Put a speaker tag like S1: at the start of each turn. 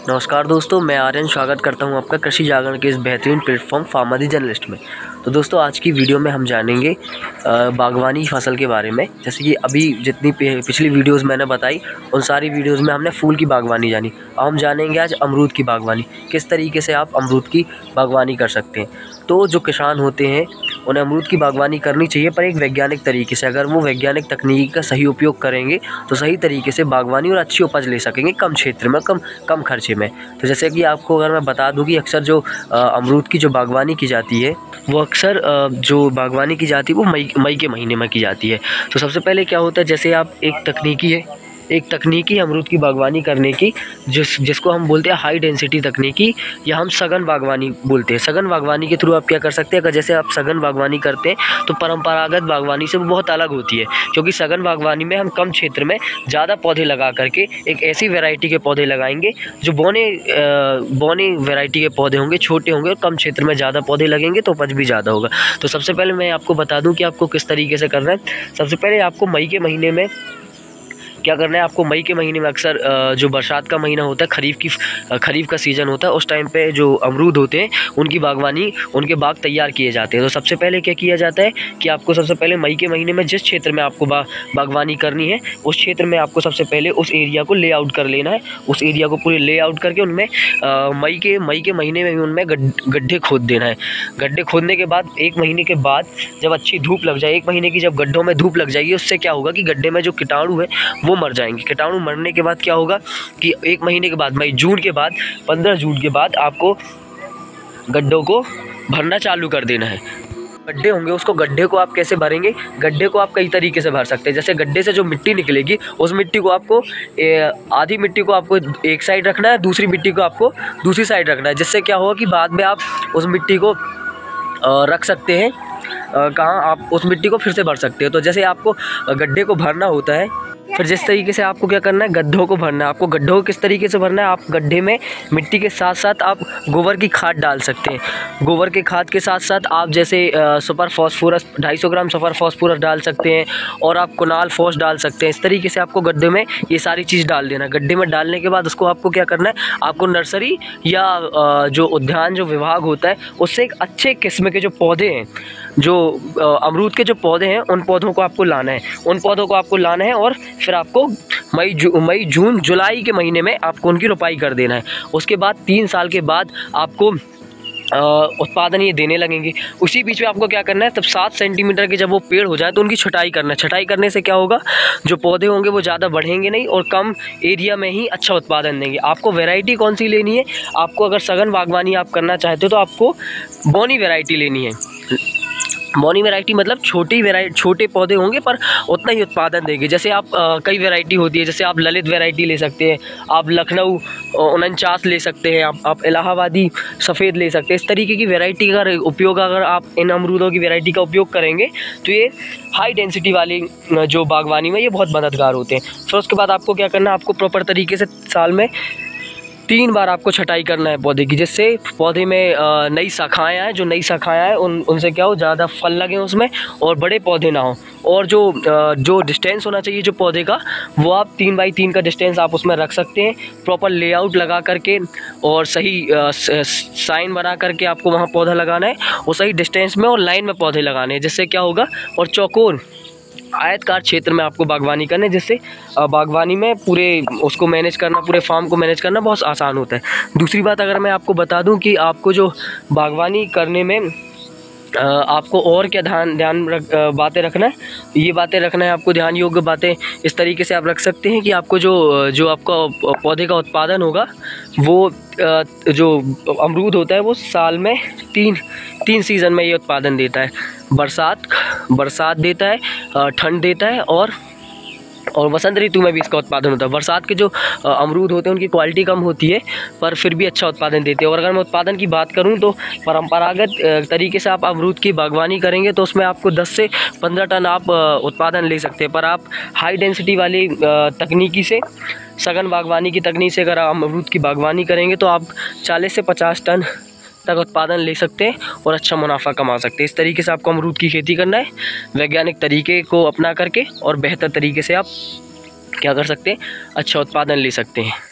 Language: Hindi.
S1: नमस्कार दोस्तों, मैं आर्यन स्वागत करता हूं आपका कृषि जागरण के इस बेहतरीन प्लेटफॉर्म फार्मर जर्नलिस्ट में। तो दोस्तों, आज की वीडियो में हम जानेंगे बागवानी फसल के बारे में। जैसे कि अभी जितनी पिछली वीडियोस मैंने बताई, उन सारी वीडियोस में हमने फूल की बागवानी जानी। अब हम जानेंगे आज अमरूद की बागवानी, किस तरीके से आप अमरूद की बागवानी कर सकते हैं। तो जो किसान होते हैं उन्हें अमरूद की बागवानी करनी चाहिए, पर एक वैज्ञानिक तरीके से। अगर वो वैज्ञानिक तकनीकी का सही उपयोग करेंगे तो सही तरीके से बागवानी और अच्छी उपज ले सकेंगे, कम क्षेत्र में, कम खर्चे में। तो जैसे कि आपको अगर मैं बता दूं कि अक्सर जो अमरूद की जो बागवानी की जाती है, वो अक्सर जो बागवानी की जाती है वो मई के महीने में की जाती है। तो सबसे पहले क्या होता है, जैसे आप एक तकनीकी अमरूद की बागवानी करने की, जिसको हम बोलते हैं हाई डेंसिटी तकनीकी, या हम सघन बागवानी बोलते हैं। सघन बागवानी के थ्रू आप क्या कर सकते हैं, अगर जैसे आप सघन बागवानी करते हैं तो परंपरागत बागवानी से वो बहुत अलग होती है, क्योंकि सघन बागवानी में हम कम क्षेत्र में ज़्यादा पौधे लगा करके एक ऐसी वैरायटी के पौधे लगाएंगे जो बौने वैरायटी के पौधे होंगे, छोटे होंगे और कम क्षेत्र में ज़्यादा पौधे लगेंगे तो उपज भी ज़्यादा होगा। तो सबसे पहले मैं आपको बता दूं कि आपको किस तरीके से करना है। सबसे पहले आपको मई के महीने में क्या करना है, आपको मई के महीने में अक्सर जो बरसात का महीना होता है, खरीफ का सीज़न होता है, उस टाइम पे जो अमरूद होते हैं उनकी बागवानी, उनके बाग तैयार किए जाते हैं। तो सबसे पहले क्या किया जाता है कि आपको सबसे पहले मई के महीने में जिस क्षेत्र में आपको बागवानी करनी है, उस क्षेत्र में आपको सबसे पहले उस एरिया को लेआउट कर लेना है। उस एरिया को पूरे लेआउट करके उनमें मई के महीने में भी उनमें गड्ढे खोद देना है। गड्ढे खोदने के बाद 1 महीने के बाद जब अच्छी धूप लग जाए, 1 महीने की जब गड्ढों में धूप लग जाएगी, उससे क्या होगा कि गड्ढे में जो कीटाणु है वो मर जाएंगे। कीटाणु मरने के बाद क्या होगा कि 1 महीने के बाद, जून के बाद, 15 जून के बाद आपको गड्ढों को भरना चालू कर देना है। गड्ढे होंगे, उसको गड्ढे को आप कैसे भरेंगे, गड्ढे को आप कई तरीके से भर सकते हैं। जैसे गड्ढे से जो मिट्टी निकलेगी, उस मिट्टी को आपको आधी मिट्टी को आपको एक साइड रखना है, दूसरी मिट्टी को आपको दूसरी साइड रखना है। जिससे क्या होगा कि बाद में आप उस मिट्टी को रख सकते हैं। कहाँ आप उस मिट्टी को फिर से भर सकते हो। तो जैसे आपको गड्ढे को भरना होता है, फिर जिस तरीके से आपको क्या करना है, गड्ढों को भरना है। आपको गड्ढों को किस तरीके से भरना है, आप गड्ढे में मिट्टी के साथ साथ आप गोबर की खाद डाल सकते हैं। गोबर के खाद के साथ साथ आप जैसे सुपर फास्फोरस 250 ग्राम सुपर फास्फोरस डाल सकते हैं, और आप कुनाल फॉस डाल सकते हैं। इस तरीके से आपको गड्ढे में ये सारी चीज़ डाल देना। गड्ढे में डालने के बाद उसको आपको क्या करना है, आपको नर्सरी या जो उद्यान जो विभाग होता है उससे एक अच्छे किस्म के जो पौधे हैं, जो अमरूद के जो पौधे हैं, उन पौधों को आपको लाना है। और फिर आपको मई जून जुलाई के महीने में आपको उनकी रोपाई कर देना है। उसके बाद 3 साल के बाद आपको उत्पादन ये देने लगेंगे। उसी बीच में आपको क्या करना है, तब 7 सेंटीमीटर के जब वो पेड़ हो जाए तो उनकी छटाई करना है। छटाई करने से क्या होगा, जो पौधे होंगे वो ज़्यादा बढ़ेंगे नहीं और कम एरिया में ही अच्छा उत्पादन देंगे। आपको वैरायटी कौन सी लेनी है, आपको अगर सघन बागवानी आप करना चाहते हो तो आपको बौनी वैरायटी लेनी है। बौनी वैरायटी मतलब छोटे पौधे होंगे पर उतना ही उत्पादन देंगे। जैसे आप कई वैरायटी होती है, जैसे आप ललित वैरायटी ले सकते हैं, आप लखनऊ 49 ले सकते हैं, आप इलाहाबादी सफ़ेद ले सकते हैं। इस तरीके की वैरायटी का उपयोग अगर आप इन अमरूदों की वैरायटी का उपयोग करेंगे तो ये हाई डेंसिटी वाली जो बागवानी में ये बहुत मददगार होते हैं। फिर उसके बाद आपको क्या करना है, आपको प्रॉपर तरीके से साल में 3 बार आपको छटाई करना है पौधे की, जिससे पौधे में नई शाखाएँ आएँ। जो नई शाखाएँ आएँ उनसे क्या हो, ज़्यादा फल लगें उसमें और बड़े पौधे ना हो। और जो डिस्टेंस होना चाहिए जो पौधे का, वो आप 3 बाई 3 का डिस्टेंस आप उसमें रख सकते हैं। प्रॉपर लेआउट लगा करके और सही साइन बना करके आपको वहाँ पौधा लगाना है, और सही डिस्टेंस में और लाइन में पौधे लगाने हैं। जिससे क्या होगा, और चौकोर आयतकार क्षेत्र में आपको बागवानी करना है, जिससे बागवानी में पूरे उसको मैनेज करना, पूरे फार्म को मैनेज करना बहुत आसान होता है। दूसरी बात अगर मैं आपको बता दूं कि आपको जो बागवानी करने में आपको और क्या बातें रखना है, ये बातें रखना है आपको, ध्यान योग्य बातें इस तरीके से आप रख सकते हैं कि आपको जो आपका पौधे का उत्पादन होगा, वो जो अमरूद होता है वो साल में तीन सीज़न में ये उत्पादन देता है। बरसात देता है, ठंड देता है, और वसंत ऋतु में भी इसका उत्पादन होता है। बरसात के जो अमरूद होते हैं उनकी क्वालिटी कम होती है, पर फिर भी अच्छा उत्पादन देते हैं। और अगर मैं उत्पादन की बात करूं तो परंपरागत तरीके से आप अमरूद की बागवानी करेंगे तो उसमें आपको 10 से 15 टन आप उत्पादन ले सकते हैं। पर आप हाई डेंसिटी वाली तकनीकी से, सघन बागवानी की तकनीक से अगर आप अमरूद की बागवानी करेंगे तो आप 40 से 50 टन तक उत्पादन ले सकते हैं और अच्छा मुनाफा कमा सकते हैं। इस तरीके से आपको अमरूद की खेती करना है, वैज्ञानिक तरीके को अपना करके, और बेहतर तरीके से आप क्या कर सकते हैं, अच्छा उत्पादन ले सकते हैं।